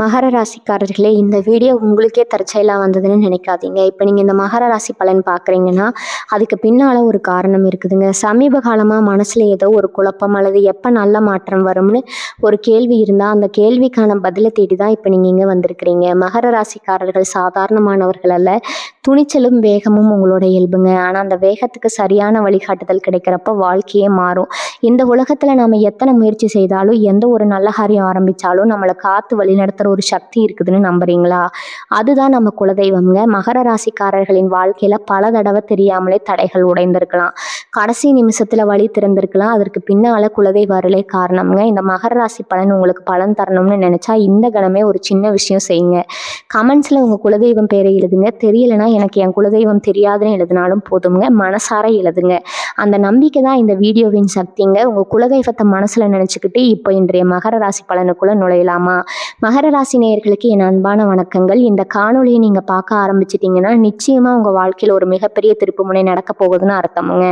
மகர ராசிக்காரர்களே, இந்த வீடியோ உங்களுக்கே தற்செயலா வந்ததுன்னு நினைக்காதீங்க. இப்போ நீங்கள் இந்த மகர ராசி பலன் பார்க்குறீங்கன்னா அதுக்கு பின்னால் ஒரு காரணம் இருக்குதுங்க. சமீப காலமாக மனசில் ஏதோ ஒரு குழப்பம் அல்லது எப்போ நல்ல மாற்றம் வரும்னு ஒரு கேள்வி இருந்தால் அந்த கேள்விக்கான பதிலை தேடி தான் இப்போ நீங்கள் இங்கே வந்திருக்கிறீங்க. மகர ராசிக்காரர்கள் சாதாரணமானவர்கள் அல்ல. துணிச்சலும் வேகமும் உங்களோட இயல்புங்க. ஆனால் அந்த வேகத்துக்கு சரியான வழிகாட்டுதல் கிடைக்கிறப்ப வாழ்க்கையே மாறும். இந்த உலகத்தில் நம்ம எத்தனை முயற்சி செய்தாலும் எந்த ஒரு நல்ல காரியம் ஆரம்பித்தாலும் நம்மளை காத்து வழிநடத்துகிற ஒரு சக்தி இருக்குதுன்னு நம்புறீங்களா? அதுதான் நம்ம குலதெய்வம்ங்க. மகர ராசிக்காரர்களின் வாழ்க்கையில் பல தடவை தெரியாமலே தடைகள் உடைந்திருக்கலாம். கடைசி நிமிஷத்தில் வழி திறந்திருக்கலாம். அதற்கு பின்னால் குலதெய்வ அருளே காரணம்ங்க. இந்த மகர ராசி பலன் உங்களுக்கு பலன் தரணும்னு நினச்சா இந்த கணமே ஒரு சின்ன விஷயம் செய்யுங்க. கமெண்ட்ஸில் உங்கள் குலதெய்வம் பேரை எழுதுங்க. தெரியலைன்னா எனக்கு என் குலதெய்வம் தெரியாதுன்னு எழுதினாலும் போதுங்க. மனசார எழுதுங்க. அந்த நம்பிக்கை தான் இந்த வீடியோவின் சக்திங்க. உங்கள் குலதெய்வத்தை மனசில் நினச்சிக்கிட்டு இப்போ இன்றைய மகர ராசி பலனுக்குள்ளே நுழையலாமா? மகர ராசி நேயர்களுக்கு என் அன்பான வணக்கங்கள். இந்த காணொலியை நீங்கள் பார்க்க ஆரம்பிச்சிட்டிங்கன்னா நிச்சயமாக உங்கள் வாழ்க்கையில் ஒரு மிகப்பெரிய திருப்புமுனை நடக்க போகுதுன்னு அர்த்தமுங்க.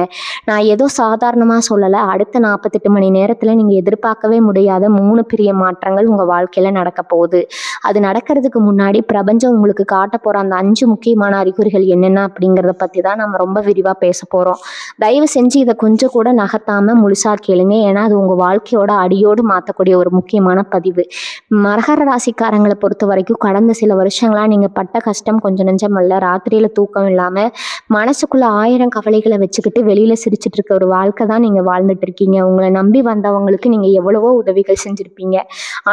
நான் ஏதோ சாதாரணமாக சொல்லலை. அடுத்த 48 மணி நேரத்தில் நீங்கள் எதிர்பார்க்கவே முடியாத 3 பெரிய மாற்றங்கள் உங்கள் வாழ்க்கையில் நடக்க போகுது. அது நடக்கிறதுக்கு முன்னாடி பிரபஞ்சம் உங்களுக்கு காட்ட போகிற அந்த 5 முக்கியமான அறிகுறிகள் என்னென்ன அப்படிங்கிறத பற்றி தான் நம்ம ரொம்ப விரிவாக பேச போகிறோம். தயவு செஞ்சு இதை கொஞ்சம் கூட நகர்த்தாமல் முழுசாக கேளுங்க. ஏன்னா அது உங்கள் வாழ்க்கையோட அடியோடு மாற்றக்கூடிய ஒரு முக்கியமான பதிவு. மகர ராசிக்காரங்களை பொறுத்த வரைக்கும் கடந்த சில வருஷங்களாக நீங்கள் பட்ட கஷ்டம் கொஞ்சம் நெஞ்சம் அல்ல. ராத்திரியில் தூக்கம் இல்லாமல் மனசுக்குள்ளே 1000 கவலைகளை வச்சுக்கிட்டு வெளியில் சிரிச்சிட்டு இருக்க ஒரு வாழ்க்கை தான் நீங்கள் வாழ்ந்துட்டு இருக்கீங்க. உங்களை நம்பி வந்தவங்களுக்கு நீங்கள் எவ்வளவோ உதவிகள் செஞ்சுருப்பீங்க.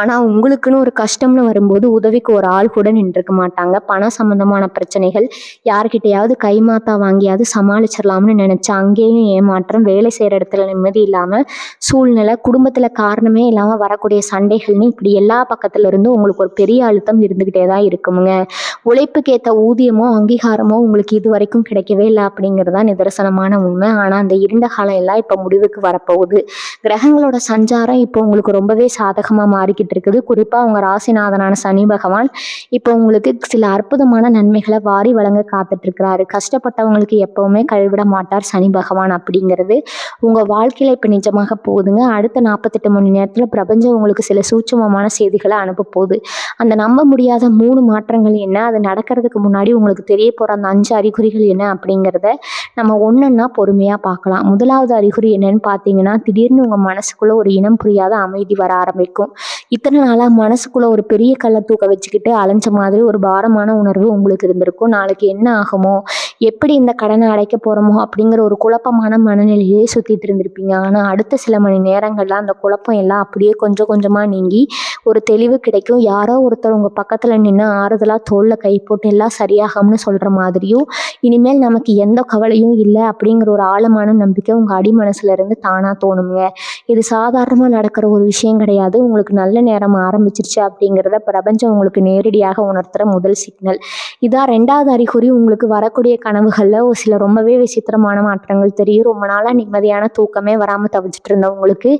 ஆனால் உங்களுக்குன்னு ஒரு கஷ்டம்னு வரும்போது உதவிக்கு ஒரு ஆள் கூட நின்றுருக்க மாட்டாங்க. பண சம்பந்தமான பிரச்சனைகள், யார்கிட்டையாவது கைமாத்தா வாங்கியாவது சமாளிச்சிடலாம்னு நினச்சா அங்கேயும் ஏமாற்றம், வேலை செய்கிற இடத்துல நிம்மதி இல்லாமல் சூழ்நிலை, குடும்பத்தில் காரணமே இல்லாமல் வரக்கூடிய சண்டைகள்னு இப்படி எல்லா பக்கத்துல இருந்தும் உங்களுக்கு ஒரு பெரிய அழுத்தம் இருந்துக்கிட்டே தான் இருக்குமுங்க. உழைப்புக்கேற்ற ஊதியமோ அங்கீகாரமோ உங்களுக்கு இது வரைக்கும் கிடைக்கவே இல்லை அப்படிங்கிறதா நிதர்சனமான உண்மை. ஆனால் அந்த இருண்ட காலம் எல்லாம் இப்போ முடிவுக்கு வரப்போகுது. கிரகங்களோட சஞ்சாரம் இப்போ உங்களுக்கு ரொம்பவே சாதகமாக மாறிக்கிட்டு இருக்குது. குறிப்பாக உங்கள் ராசிநாதனான சனி பகவான் இப்போ உங்களுக்கு சில அற்புதமான நன்மைகளை வாரி வழங்க காத்துட்ருக்கிறாரு. கஷ்டப்பட்டவங்களுக்கு எப்போவுமே கைவிட மாட்டார் சனி பகவான் அப்படிங்கிறது உங்கள் வாழ்க்கையில் இப்போ நிஜமாக போகுதுங்க. அடுத்த 48 மணி நேரத்தில் பிரபஞ்சம் உங்களுக்கு சில சூட்சமமான செய்திகளை அனுப்ப போகுது. அந்த நம்ப முடியாத 3 மாற்றங்கள் என்ன, அது நடக்கிறதுக்கு முன்னாடி உங்களுக்கு தெரிய போகிற அந்த 5 அறிகுறிகள் என்ன அப்படிங்கிறத நம்ம ஒன்றொன்னா பொறுமையாக பார்க்கலாம். முதலாவது அறிகுறி என்னன்னு பார்த்தீங்கன்னா, திடீர்னு உங்கள் மனசுக்குள்ளே ஒரு இனம் புரியாத அமைதி வர ஆரம்பிக்கும். இத்தனை நாளாக மனசுக்குள்ளே ஒரு பெரிய கல்லை தூக்க வச்சுக்கிட்டு அலைஞ்ச மாதிரி ஒரு பாரமான உணர்வு உங்களுக்கு இருந்திருக்கும். நாளைக்கு என்ன ஆகுமோ, எப்படி இந்த கடனை அடைக்க போகிறோமோ அப்படிங்கிற ஒரு குழப்பமான மனநிலையே சுற்றிட்டு இருந்திருப்பீங்க. ஆனால் அடுத்த சில மணி நேரங்களில் அந்த குழப்பம் எல்லாம் அப்படியே கொஞ்சம் கொஞ்சமாக நீங்கி ஒரு தெளிவு கிடைக்கும். யாரோ ஒருத்தர் உங்கள் பக்கத்தில் நின்று ஆறுதலாக தோளில் கை போட்டு எல்லாம் சரியாகும்னு சொல்கிற மாதிரியும், இனிமேல் நமக்கு எந்த கவலையும் இல்லை அப்படிங்கிற ஒரு ஆழமான நம்பிக்கை உங்கள் அடி மனசுல இருந்து தானாக தோணுங்க. இது சாதாரணமாக நடக்கிற ஒரு விஷயம் கிடையாது. உங்களுக்கு நல்ல நேரம் ஆரம்பிச்சிருச்சு அப்படிங்கிறத பிரபஞ்சம் உங்களுக்கு நேரடியாக உணர்த்துகிற முதல் சிக்னல். இதான் 2வது அறிகுறி. உங்களுக்கு வரக்கூடிய கனவுகளில் ஒரு சில ரொம்பவே விசித்திரமான மாற்றங்கள் தெரியும். ரொம்ப நாளாக நிம்மதியான தூக்கமே வராமல் தவிச்சிட்டு இருந்தவங்களுக்கு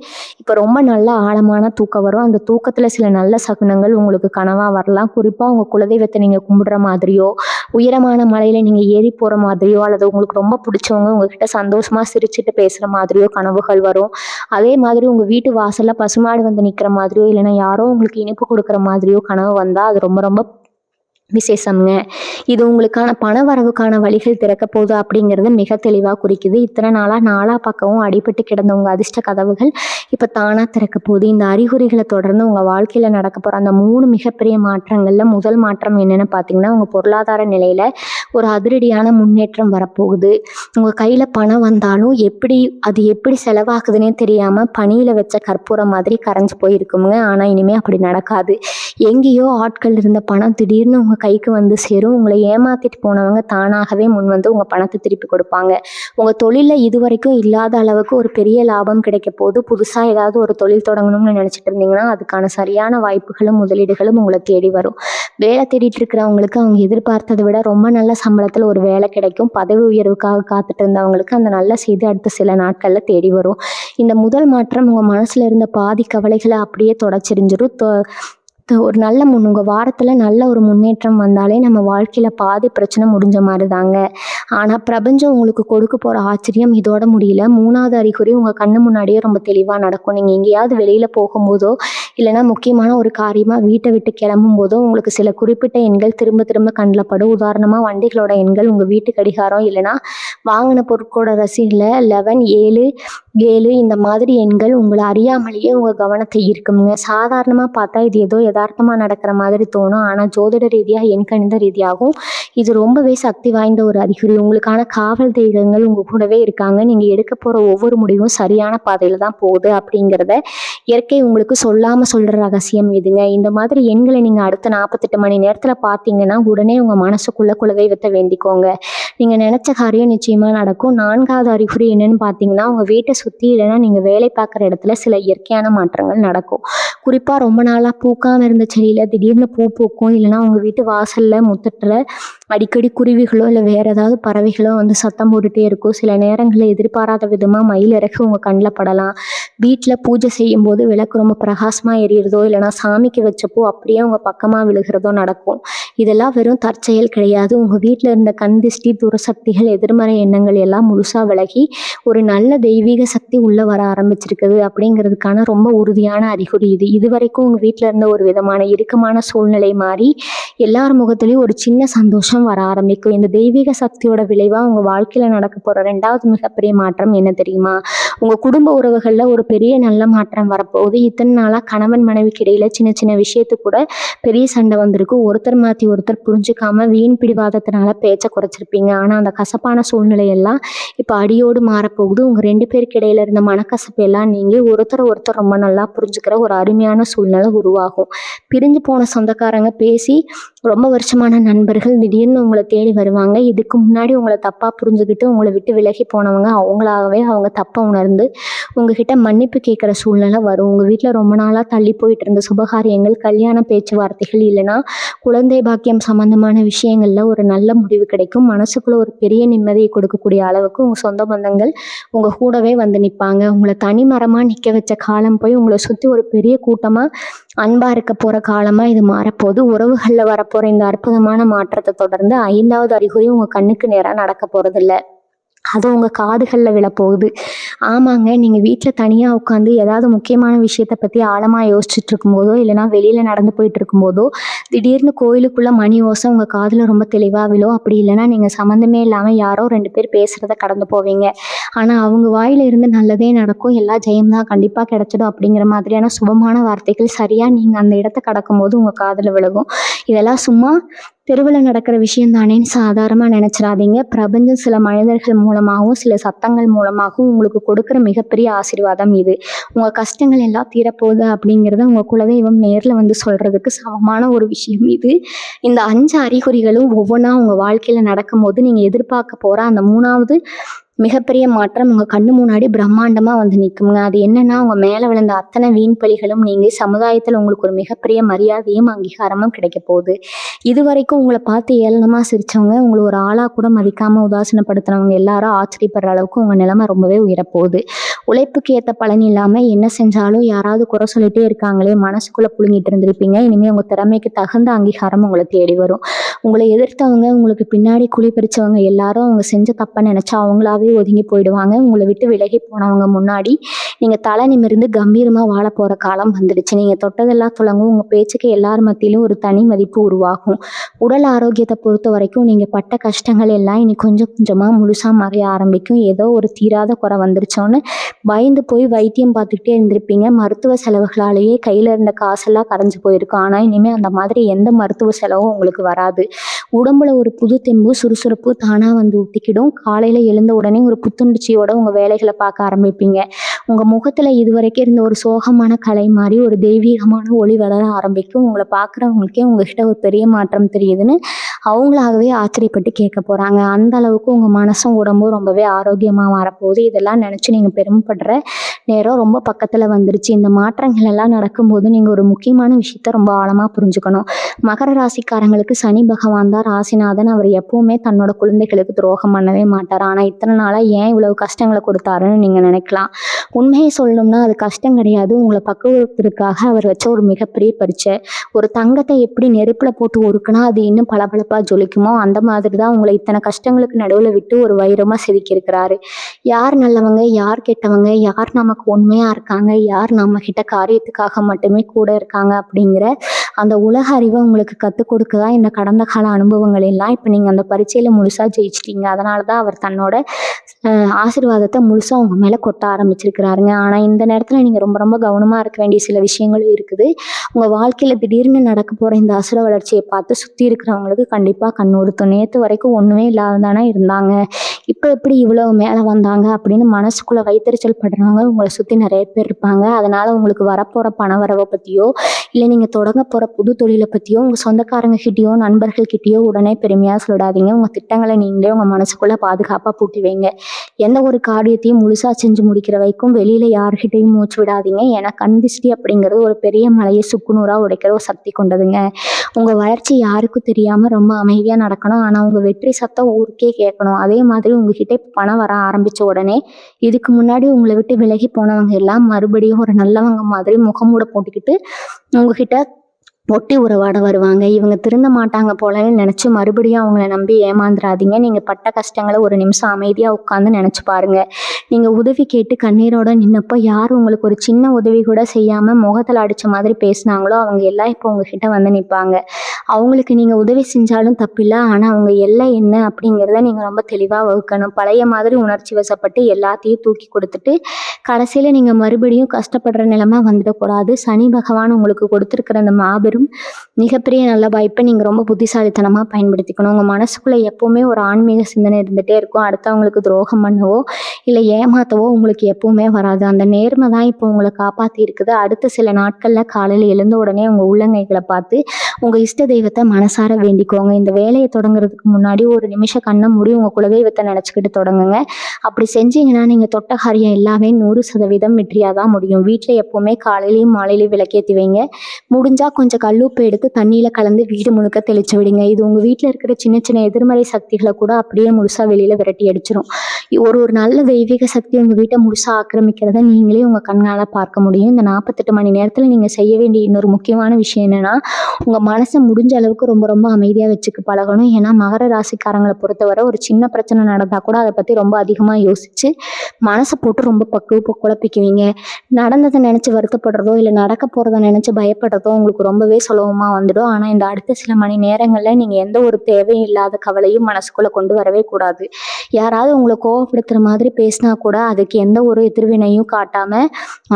இப்போ ரொம்ப நல்ல ஆழமான தூக்கம் வரும். அந்த தூக்கத்தில் சில நல்ல சகுனங்கள் உங்களுக்கு கனவாக வரலாம். குறிப்பாக உங்கள் குலதெய்வத்தை நீங்கள் கும்பிடுற மாதிரியோ, உயரமான மலையில் நீங்கள் ஏறி போகிற மாதிரியோ, அல்லது உங்களுக்கு ரொம்ப பிடிச்சவங்க உங்ககிட்ட சந்தோஷமாக சிரிச்சுட்டு பேசுகிற மாதிரியோ கனவுகள் வரும். அதே மாதிரி உங்கள் வீட்டு வாசலில் பசுமாடு வந்து நிற்கிற மாதிரியோ, இல்லைன்னா யாரோ உங்களுக்கு இனிப்பு கொடுக்குற மாதிரியோ கனவு வந்தால் அது ரொம்ப ரொம்ப விசேஷம்ங்க. இது உங்களுக்கான பண வரவுக்கான வழிகள் திறக்க போகுது அப்படிங்கிறத மிக தெளிவாக குறிக்குது. இத்தனை நாளாக நாலா பக்கமும் அடிபட்டு கிடந்த உங்கள் அதிர்ஷ்ட கதவுகள் இப்போ தானாக திறக்க போகுது. இந்த அறிகுறிகளை தொடர்ந்து உங்கள் வாழ்க்கையில் நடக்க போகிற அந்த 3 மிகப்பெரிய மாற்றங்களில் முதல் மாற்றம் என்னென்னு பார்த்தீங்கன்னா, உங்கள் பொருளாதார நிலையில் ஒரு அதிரடியான முன்னேற்றம் வரப்போகுது. உங்கள் கையில் பணம் வந்தாலும் அது எப்படி செலவாகுதுன்னே தெரியாமல் பனியில் வச்ச கற்பூரம் மாதிரி கரைஞ்சி போயிருக்குங்க. ஆனால் இனிமேல் அப்படி நடக்காது. எங்கேயோ ஆட்கள் இருந்த பணம் திடீர்னு உங்கள் கைக்கு வந்து சேரும். உங்களை ஏமாத்திட்டு போனவங்க தானாகவே முன் வந்து உங்கள் பணத்தை திருப்பி கொடுப்பாங்க. உங்கள் தொழிலில் இது வரைக்கும் இல்லாத அளவுக்கு ஒரு பெரிய லாபம் கிடைக்க போது. புதுசாக ஏதாவது ஒரு தொழில் தொடங்கணும்னு நினச்சிட்டு இருந்தீங்கன்னா அதுக்கான சரியான வாய்ப்புகளும் முதலீடுகளும் உங்களை தேடி வரும். வேலை தேடிட்டு இருக்கிறவங்களுக்கு அவங்க எதிர்பார்த்ததை விட ரொம்ப நல்ல சம்பளத்தில் ஒரு வேலை கிடைக்கும். பதவி உயர்வுக்காக காத்துட்டு இருந்தவங்களுக்கு அந்த நல்ல செய்தி அடுத்த சில நாட்களில் தேடி வரும். இந்த முதல் மாற்றம் உங்கள் மனசில் இருந்த பாதி கவலைகளை அப்படியே தொடச்சிரிஞ்சிடும். ஒரு நல்ல உங்கள் வாரத்தில் நல்ல ஒரு முன்னேற்றம் வந்தாலே நம்ம வாழ்க்கையில் பாதி பிரச்சனை முடிஞ்ச மாதிரி தாங்க. ஆனால் பிரபஞ்சம் உங்களுக்கு கொடுக்க போகிற ஆச்சரியம் இதோட முடியல. 3வது அறிகுறி உங்கள் கண்ணு முன்னாடியே ரொம்ப தெளிவாக நடக்கும். நீங்கள் எங்கேயாவது வெளியில் போகும்போதோ இல்லைனா முக்கியமான ஒரு காரியமாக வீட்டை விட்டு கிளம்பும் போதோ உங்களுக்கு சில குறிப்பிட்ட எண்கள் திரும்ப திரும்ப கண்ணில் படும். உதாரணமாக வண்டிகளோட எண்கள், உங்கள் வீட்டு கடிகாரம், இல்லைனா வாங்கின பொருட்களோட ரசீடில் 11 7 7 இந்த மாதிரி எண்கள் உங்களை அறியாமலேயே உங்கள் கவனத்தை ஈர்க்குங்க. சாதாரணமாக பார்த்தா இது ஏதோ யதார்த்தமாக நடக்கிற மாதிரி தோணும். ஆனால் ஜோதிட ரீதியாக, எண்கணித ரீதியாகவும் இது ரொம்பவே சக்தி வாய்ந்த ஒரு அறிகுறி. உங்களுக்கான காவல் தெய்வங்கள் உங்கள் கூடவே இருக்காங்க. நீங்கள் எடுக்க போகிற ஒவ்வொரு முடிவும் சரியான பாதையில் தான் போகுது அப்படிங்கிறத இயற்கை உங்களுக்கு சொல்லாமல் சொல்கிற ரகசியம் இதுங்க. இந்த மாதிரி எண்களை நீங்கள் அடுத்த 48 மணி நேரத்தில் பார்த்தீங்கன்னா உடனே உங்கள் மனசுக்குள்ளே குலதெய்வத்தை வேண்டிக்கோங்க. நீங்கள் நினச்ச காரியம் நிச்சயமாக நடக்கும். 4வது அறிகுறி என்னன்னு பார்த்தீங்கன்னா, உங்கள் வீட்டை சுற்றி இல்லைன்னா நீங்கள் வேலை பார்க்குற இடத்துல சில இயற்கையான மாற்றங்கள் நடக்கும். குறிப்பாக ரொம்ப நாளாக பூக்காமல் இருந்த செடியில் திடீர்னு பூ பூக்கும். இல்லைனா உங்கள் வீட்டு வாசலில் முத்தத்தில் அடிக்கடி குருவிகளோ இல்லை வேறு ஏதாவது பறவைகளோ வந்து சத்தம் போட்டுகிட்டே இருக்கும். சில நேரங்களில் எதிர்பாராத விதமாக மயில் இறகு உங்கள் கண்ணில் படலாம். வீட்டில் பூஜை செய்யும்போது விளக்கு ரொம்ப பிரகாசமாக எரியிறதோ இல்லைனா சாமிக்கு வச்ச பூ அப்படியே உங்கள் பக்கமாக விழுகிறதோ நடக்கும். இதெல்லாம் வெறும் தற்செயல் கிடையாது. உங்கள் வீட்டில் இருந்த கண் திஷ்டி, துரசக்திகள், எதிர்மறை எண்ணங்கள் எல்லாம் முழுசாக விலகி ஒரு நல்ல தெய்வீக சக்தி உள்ளே வர ஆரம்பிச்சிருக்குது அப்படிங்கிறதுக்கான ரொம்ப உறுதியான அறிகுறி இது. இது வரைக்கும் உங்கள் வீட்டில் இருந்த ஒரு விதமான இறுக்கமான சூழ்நிலை மாறி எல்லார் முகத்துலேயும் ஒரு சின்ன சந்தோஷம் வர ஆரம்பிக்கும். இந்த தெய்வீக சக்தியோட விளைவாக உங்கள் வாழ்க்கையில் நடக்க போகிற 2வது மிகப்பெரிய மாற்றம் என்ன தெரியுமா? உங்கள் குடும்ப உறவுகளில் ஒரு பெரிய நல்ல மாற்றம் வரப்போகுது. இத்தனை நாளாக கணவன் மனைவிக்கு இடையில் சின்ன சின்ன விஷயத்துக்கு கூட பெரிய சண்டை வந்திருக்கும். ஒருத்தர் மாற்றி ஒருத்தர் புரிஞ்சுக்காம வீண் பிடிவாதத்தினால பேச்சை குறைச்சிருப்பீங்க. ஆனால் அந்த கசப்பான சூழ்நிலையெல்லாம் இப்போ அடியோடு மாறப்போகுது. உங்கள் 2 பேருக்கு இடையில இருந்த மனக்கசப்பு எல்லாம் நீங்கி ஒருத்தர் ரொம்ப நல்லா புரிஞ்சுக்கிற ஒரு அருமையான சூழ்நிலை உருவாகும். பிரிஞ்சு போன சொந்தக்காரங்க பேசி ரொம்ப வருஷமான நண்பர்கள் திடீர்னு உங்களை தேடி வருவாங்க. இதுக்கு முன்னாடி உங்களை தப்பாக புரிஞ்சுக்கிட்டு உங்களை விட்டு விலகி போனவங்க அவங்களாகவே அவங்க தப்பை உணர்ந்து உங்ககிட்ட மன்னிப்பு கேட்குற சூழ்நிலை வரும். உங்கள் வீட்டில் ரொம்ப நாளாக தள்ளி போயிட்டு இருந்த சுபகாரியங்கள், கல்யாண பேச்சுவார்த்தைகள் இல்லைனா குழந்தை பாக்கியம் சம்மந்தமான விஷயங்களில் ஒரு நல்ல முடிவு கிடைக்கும். மனசுக்குள்ளே ஒரு பெரிய நிம்மதியை கொடுக்கக்கூடிய அளவுக்கு உங்கள் சொந்த பந்தங்கள் உங்கள் கூடவே வந்து நிற்பாங்க. உங்களை தனிமரமாக நிற்க வச்ச காலம் போய் உங்களை சுற்றி ஒரு பெரிய கூட்டமாக அன்பாக இருக்க போகிற காலமாக இது மாறப்போகுது. உறவுகளில் வரப்போகிற இந்த அற்புதமான மாற்றத்தை தொடர்ந்து 5வது அறிகுறி உங்கள் கண்ணுக்கு நேராக நடக்க போகிறதில்ல, அது உங்கள் காதுகளில் விழப்போகுது. ஆமாங்க, நீங்கள் வீட்டில் தனியாக உட்காந்து ஏதாவது முக்கியமான விஷயத்தை பற்றி ஆழமாக யோசிச்சுட்டு இருக்கும்போதோ இல்லைனா வெளியில் நடந்து போயிட்டு இருக்கும்போதோ திடீர்னு கோயிலுக்குள்ளே மணி ஓசை உங்கள் காதில் ரொம்ப தெளிவாக விழும். அப்படி இல்லைனா நீங்கள் சம்மந்தமே இல்லாமல் யாரோ 2 பேர் பேசுகிறத கடந்து போவீங்க. ஆனால் அவங்க வாயில் இருந்து நல்லதே நடக்கும், எல்லா ஜெயம்தான் கண்டிப்பாக கிடச்சிடும் அப்படிங்கிற மாதிரியான சுபமான வார்த்தைகள் சரியாக நீங்கள் அந்த இடத்த கடக்கும்போது உங்கள் காதில் விழுகும். இதெல்லாம் சும்மா தெருவில் நடக்கிற விஷயம் தானேன்னு சாதாரணமாக நினச்சிடாதீங்க. பிரபஞ்சம் சில மனிதர்கள் மூலமாகவும் சில சத்தங்கள் மூலமாகவும் உங்களுக்கு கொடுக்குற மிகப்பெரிய ஆசீர்வாதம் இது. உங்கள் கஷ்டங்கள் எல்லாம் தீரப்போகுது அப்படிங்கிறத உங்கள் குலதெய்வம் நேரில் வந்து சொல்கிறதுக்கு சமமான ஒரு விஷயம் இது. இந்த 5 அறிகுறிகளும் ஒவ்வொன்றா உங்கள் வாழ்க்கையில் நடக்கும்போது நீங்கள் எதிர்பார்க்க போகிற அந்த 3வது மிகப்பெரிய மாற்றம் உங்கள் கண்ணு முன்னாடி பிரம்மாண்டமாக வந்து நிற்குங்க. அது என்னென்னா, உங்கள் மேலே விழுந்த அத்தனை வீண் பழிகளும் நீங்கள் சமுதாயத்தில் உங்களுக்கு ஒரு மிகப்பெரிய மரியாதையும் அங்கீகாரமும் கிடைக்க போகுது. இது வரைக்கும் உங்களை பார்த்து ஏளனமாக சிரித்தவங்க, உங்களை ஒரு ஆளாக கூட மதிக்காமல் உதாசீனப்படுத்துனவங்க எல்லாரும் ஆச்சரியப்படுற அளவுக்கு உங்கள் நிலைமை ரொம்பவே உயரப்போகுது. உழைப்புக்கு ஏற்ற பலன் இல்லாமல் என்ன செஞ்சாலும் யாராவது குறை சொல்லிகிட்டே இருக்காங்களே மனசுக்குள்ளே புழுங்கிட்டு இருந்திருப்பீங்க. இனிமேல் உங்கள் திறமைக்கு தகுந்த அங்கீகாரம் உங்களை தேடி வரும். உங்களை எதிர்த்தவங்க, உங்களுக்கு பின்னாடி குழி பறிச்சவங்க எல்லாரும் அவங்க செஞ்ச தப்பை நினச்சா அவங்களாவே ஒதுங்கி போயிடுவாங்க. உங்களை விட்டு விலகி போனவங்க முன்னாடி நீங்கள் தலை நிமிர்ந்து கம்பீரமாக வாழ போகிற காலம் வந்துடுச்சு. நீங்கள் தொட்டதெல்லாம் துலங்கும். உங்கள் பேச்சுக்கு எல்லார் மத்தியிலும் ஒரு தனி மதிப்பு உருவாகும். உடல் ஆரோக்கியத்தை பொறுத்த வரைக்கும் நீங்கள் பட்ட கஷ்டங்கள் எல்லாம் இனி கொஞ்சம் கொஞ்சமாக முழுசாக மறைய ஆரம்பிக்கும். ஏதோ ஒரு தீராத குறை வந்துருச்சோன்னு பயந்து போய் வைத்தியம் பார்த்துக்கிட்டே இருந்திருப்பீங்க. மருத்துவ செலவுகளாலேயே கையில் இருந்த காசெல்லாம் கரைஞ்சி போயிருக்கும். ஆனால் இனிமேல் அந்த மாதிரி எந்த மருத்துவ செலவும் உங்களுக்கு வராது. உடம்புல ஒரு புது தெம்பு, சுறுசுறுப்பு தானாக வந்து ஊட்டிக்கிடும். காலையில் எழுந்த உடனே ஒரு புத்துணர்ச்சியோட உங்கள் வேலைகளை பார்க்க ஆரம்பிப்பீங்க. உங்கள் முகத்தில் இதுவரைக்கும் இருந்த ஒரு சோகமான கலை மாதிரி ஒரு தெய்வீகமான ஒளி வளர ஆரம்பிக்கும். உங்களை பார்க்குறவங்களுக்கே உங்ககிட்ட ஒரு பெரிய மாற்றம் தெரியுதுன்னு அவங்களாகவே ஆச்சரியப்பட்டு கேட்க போகிறாங்க. அந்த அளவுக்கு உங்கள் மனசும் உடம்பும் ரொம்பவே ஆரோக்கியமாக மாறப்போகுது. இதெல்லாம் நினச்சி நீங்கள் பெருமைப்படுற நேரம் ரொம்ப பக்கத்தில் வந்துருச்சு. இந்த மாற்றங்கள் எல்லாம் நடக்கும்போது நீங்கள் ஒரு முக்கியமான விஷயத்த ரொம்ப ஆழமாக புரிஞ்சுக்கணும். மகர ராசிக்காரங்களுக்கு சனி பகவான் தான் ராசிநாதன். அவர் எப்பவுமே தன்னோட குழந்தைகளுக்கு துரோகம் பண்ணவே மாட்டார். ஆனால் இத்தனை நாளாக ஏன் இவ்வளவு கஷ்டங்களை கொடுத்தாருன்னு நீங்கள் நினைக்கலாம். உண்மையை சொல்லணும்னா அது கஷ்டம் கிடையாது. உங்களை பக்குவத்திற்காக அவர் வச்ச ஒரு மிகப்பெரிய பரீட்சை. ஒரு தங்கத்தை எப்படி நெருப்பில் போட்டு உருக்குனா அது இன்னும் பளபளப்பாக ஜொலிக்குமோ அந்த மாதிரி தான் உங்களை இத்தனை கஷ்டங்களுக்கு நடுவில் விட்டு ஒரு வைரமாக செதுக்கியிருக்கிறாரு. யார் நல்லவங்க, யார் கெட்டவங்க, யார் நமக்கு உண்மையாக இருக்காங்க, யார் நம்ம கிட்ட காரியத்துக்காக மட்டுமே கூட இருக்காங்க அப்படிங்கிற அந்த உலக அறிவை உங்களுக்கு கற்றுக் கொடுக்க தான் இந்த கடந்த கால அனுபவங்கள் எல்லாம். இப்போ நீங்கள் அந்த பரீட்சையில் முழுசாக ஜெயிச்சிட்டீங்க. அதனால தான் அவர் தன்னோட ஆசீர்வாதத்தை முழுசாக உங்கள் மேலே கொட்ட ஆரம்பிச்சிருக்கிறாருங்க. ஆனால் இந்த நேரத்தில் நீங்கள் ரொம்ப ரொம்ப கவனமாக இருக்க வேண்டிய சில விஷயங்களும் இருக்குது. உங்கள் வாழ்க்கையில் திடீர்னு நடக்க போகிற இந்த அசுர வளர்ச்சியை பார்த்து சுற்றி இருக்கிறவங்களுக்கு கண்டிப்பாக கண் உறுத்தும். நேற்று வரைக்கும் ஒன்றுமே இல்லாததானே இருந்தாங்க, இப்போ எப்படி இவ்வளோ மேலே வந்தாங்க அப்படின்னு மனசுக்குள்ளே வைத்தறிச்சல் படுறவங்க உங்களை சுற்றி நிறைய பேர் இருப்பாங்க. அதனால் உங்களுக்கு வரப்போகிற பண வரவை பற்றியோ இல்லை நீங்கள் தொடங்க போகிற புது தொழிலை பற்றியோ உங்கள் சொந்தக்காரங்கக்கிட்டேயோ நண்பர்கள்கிட்டயோ உடனே பெருமையாக சொல்லிடாதீங்க. உங்கள் திட்டங்களை நீங்களே உங்கள் மனசுக்குள்ளே பாதுகாப்பாக பூட்டி வைங்க. எந்த ஒரு காரியத்தையும் முழுசாக செஞ்சு முடிக்கிற வரைக்கும் வெளியில் யார்கிட்டையும் மூச்சு விடாதீங்க. ஏன்னா கண் திஷ்டி அப்படிங்கிறது ஒரு பெரிய மலையை சுக்குநூறாக உடைக்கிற ஒரு சக்தி கொண்டதுங்க. உங்கள் வளர்ச்சி யாருக்கும் தெரியாமல் ரொம்ப அமைதியாக நடக்கணும். ஆனால் உங்கள் வெற்றி சத்தம் ஊருக்கே கேட்கணும். அதே மாதிரி உங்ககிட்ட பணம் வர ஆரம்பித்த உடனே இதுக்கு முன்னாடி உங்களை விட்டு விலகி போனவங்க எல்லாம் மறுபடியும் ஒரு நல்லவங்க மாதிரி முகமூட போட்டுக்கிட்டு உங்ககிட்ட ஒட்டி உறவாட வருவாங்க. இவங்க திருந்த மாட்டாங்க போலன்னு நினச்சி மறுபடியும் அவங்கள நம்பி ஏமாந்துடாதீங்க. நீங்கள் பட்ட கஷ்டங்களை ஒரு நிமிஷம் அமைதியாக உட்காந்து நினச்சி பாருங்கள். நீங்கள் உதவி கேட்டு கண்ணீரோட நின்னப்போ யார் உங்களுக்கு ஒரு சின்ன உதவி கூட செய்யாமல் முகத்தில் அடித்த மாதிரி பேசினாங்களோ அவங்க எல்லாம் இப்போ உங்ககிட்ட வந்து நிற்பாங்க. அவங்களுக்கு நீங்கள் உதவி செஞ்சாலும் தப்பில்லை. ஆனால் அவங்க எல்லாம் என்ன அப்படிங்கிறத நீங்கள் ரொம்ப தெளிவாக வகுக்கணும். பழைய மாதிரி உணர்ச்சி வசப்பட்டு எல்லாத்தையும் தூக்கி கொடுத்துட்டு கடைசியில் நீங்கள் மறுபடியும் கஷ்டப்படுற நிலைமை வந்துடக்கூடாது. சனி பகவான் உங்களுக்கு கொடுத்துருக்கிற அந்த மாபெரும் மிகப்பெரிய நல்ல வாய்ப்பை நீங்கள் ரொம்ப புத்திசாலித்தனமாக பயன்படுத்திக்கணும். உங்கள் மனசுக்குள்ளே எப்போவுமே ஒரு ஆன்மீக சிந்தனை இருந்துகிட்டே இருக்கும். அடுத்தவங்களுக்கு துரோகம் பண்ணவோ இல்லை ஏமாற்றவோ உங்களுக்கு எப்பவுமே வராது. அந்த நேர்மை தான் இப்போ உங்களை காப்பாற்றி இருக்குது. அடுத்த சில நாட்களில் காலையில் எழுந்த உடனே உங்கள் உள்ளங்கைகளை பார்த்து உங்கள் இஷ்ட தெய்வத்தை மனசார வேண்டிக்கோங்க. இந்த வேலையை தொடங்குறதுக்கு முன்னாடி ஒரு நிமிஷம் கண்ணை மூடி உங்கள் குலதெய்வத்தை நினச்சிக்கிட்டு தொடங்குங்க. அப்படி செஞ்சீங்கன்னா நீங்கள் தொட்ட காரியம் எல்லாமே 100% வெற்றியாக தான் முடியும். வீட்டில் எப்போவுமே காலையிலையும் மாலையிலையும் விளக்கேற்றி வைங்க. முடிஞ்சால் கொஞ்சம் கல்லுப்பு எடுத்து தண்ணியில் கலந்து வீடு முழுக்க தெளிச்சு விடுங்க. இது உங்கள் வீட்டில் இருக்கிற சின்ன சின்ன எதிர்மறை சக்திகளை கூட அப்படியே முழுசாக வெளியில் விரட்டி அடிச்சிடும். ஒரு நல்ல தெய்வீக சக்தி உங்கள் வீட்டை முழுசாக ஆக்கிரமிக்கிறத நீங்களே உங்கள் கண்ணால் பார்க்க முடியும். இந்த 48 மணி நேரத்தில் நீங்கள் செய்ய வேண்டிய இன்னொரு முக்கியமான விஷயம் என்னென்னா உங்கள் மனசை முடிஞ்ச அளவுக்கு ரொம்ப ரொம்ப அமைதியாக வச்சுக்க பழகணும். ஏன்னா மகர ராசிக்காரங்களை பொறுத்தவரை ஒரு சின்ன பிரச்சனை நடந்தால் கூட அதை பற்றி ரொம்ப அதிகமாக யோசித்து மனசை போட்டு ரொம்ப குழப்பிக்குவீங்க. நடந்ததை நினச்சி வருத்தப்படுறதோ இல்லை நடக்க போகிறத நினச்சி பயப்படுறதோ உங்களுக்கு ரொம்பவே சுலபமாக வந்துடும். ஆனால் இந்த அடுத்த சில மணி நேரங்களில் நீங்கள் எந்த ஒரு தேவையில்லாத கவலையும் மனசுக்குள்ளே கொண்டு வரவே கூடாது. யாராவது உங்களை கோவப்படுத்துகிற மாதிரி பேசினா கூட அதுக்கு எந்த ஒரு எதிர்வினையும் காட்டாமல்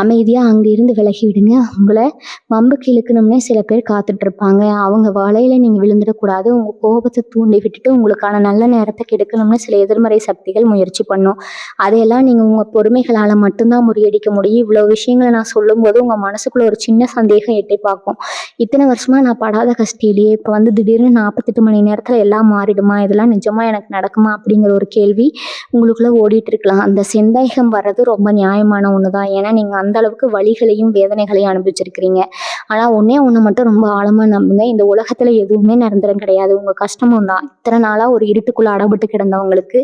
அமைதியாக அங்கிருந்து விலகி விடுங்க. உங்களை வம்புக்கு இழுக்கணும்னே சில பேர் காத்துட்ருப்பாங்க. அவங்க வலையில் நீங்கள் விழுந்துடக்கூடாது. உங்கள் கோபத்தை தூண்டி விட்டுட்டு உங்களுக்கான நல்ல நேரத்தை கெடுக்கணும்னு சில எதிர்மறை சக்திகள் முயற்சி பண்ணும். அதையெல்லாம் நீங்கள் உங்கள் பொறுமைகளால் மட்டும்தான் முறியடிக்க முடியும். இவ்வளோ விஷயங்களை நான் சொல்லும்போது உங்கள் மனசுக்குள்ளே ஒரு சின்ன சந்தேகம் எட்டி பார்க்கும். இத்தனை வருஷமாக நான் படாத கஷ்டிலேயே இப்போ வந்து திடீர்னு 48 மணி நேரத்தில் எல்லாம் மாறிடுமா, இதெல்லாம் நிஜமாக எனக்கு நடக்குமா அப்படிங்கிற ஒரு கேள்வி உங்களுக்குள்ளே ஓடிட்டு இருக்கலாம். அந்த சந்தேகம் வர்றது ரொம்ப நியாயமான ஒன்று தான். ஏன்னா நீங்கள் அந்த அளவுக்கு வலிகளையும் வேதனைகளையும் அனுபவிச்சிருக்கிறீங்க. ஆனால் ஒன்று மட்டும் ரொம்ப ஆழமாக நம்புங்க. இந்த உலகத்தில் எதுவுமே நிரந்தரம் கிடையாது. உங்கள் கஷ்டமும் தான். இத்தனை நாளாக ஒரு இருட்டுக்குள்ளே அடப்பட்டு கிடந்தவங்களுக்கு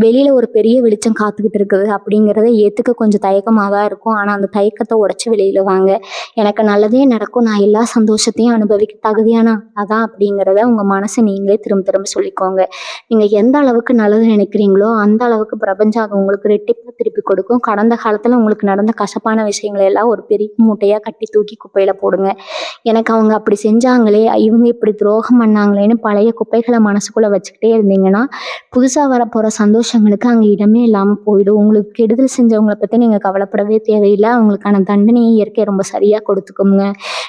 வெளியில் ஒரு பெரிய வெளிச்சம் காத்துக்கிட்டு இருக்குது அப்படிங்கிறத ஏற்றுக்க கொஞ்சம் தயக்கமாக தான் இருக்கும். ஆனால் அந்த தயக்கத்தை உடச்சி வெளியில் வாங்க. எனக்கு நல்லதே நடக்கும், நான் எல்லா சந்தோஷத்தையும் அனுபவிக்க தகுதியான அதான் அப்படிங்கிறத உங்கள் மனசை நீங்களே திரும்ப திரும்ப சொல்லிக்கோங்க. நீங்கள் எந்த அளவுக்கு நல்லது நினைக்கிறீங்களோ அந்த அளவுக்கு பிரபஞ்சம் அது உங்களுக்கு ரெட்டிப்பாக திருப்பி கொடுக்கும். கடந்த காலத்தில் உங்களுக்கு நடந்த கசப்பான விஷயங்களை எல்லாம் ஒரு பெரிய மூட்டையாக கட்டி தூக்கி குப்பையில் போடுங்க. எனக்கு அவங்க அப்படி செஞ்சாங்களே, இவங்க இப்படி துரோகம் பண்ணாங்களேன்னு பழைய குப்பைகளை மனசுக்குள்ளே வச்சுக்கிட்டே இருந்தீங்கன்னா புதுசாக வரப்போகிற சந்தோஷங்களுக்கு அங்கே இடமே இல்லாமல் போயிடும். உங்களுக்கு கெடுதல் செஞ்சவங்களை பற்றி நீங்கள் கவலைப்படவே தேவையில்லை. அவங்களுக்கான தண்டனையை இயற்கை ரொம்ப சரியாக கொடுத்துக்கோங்க.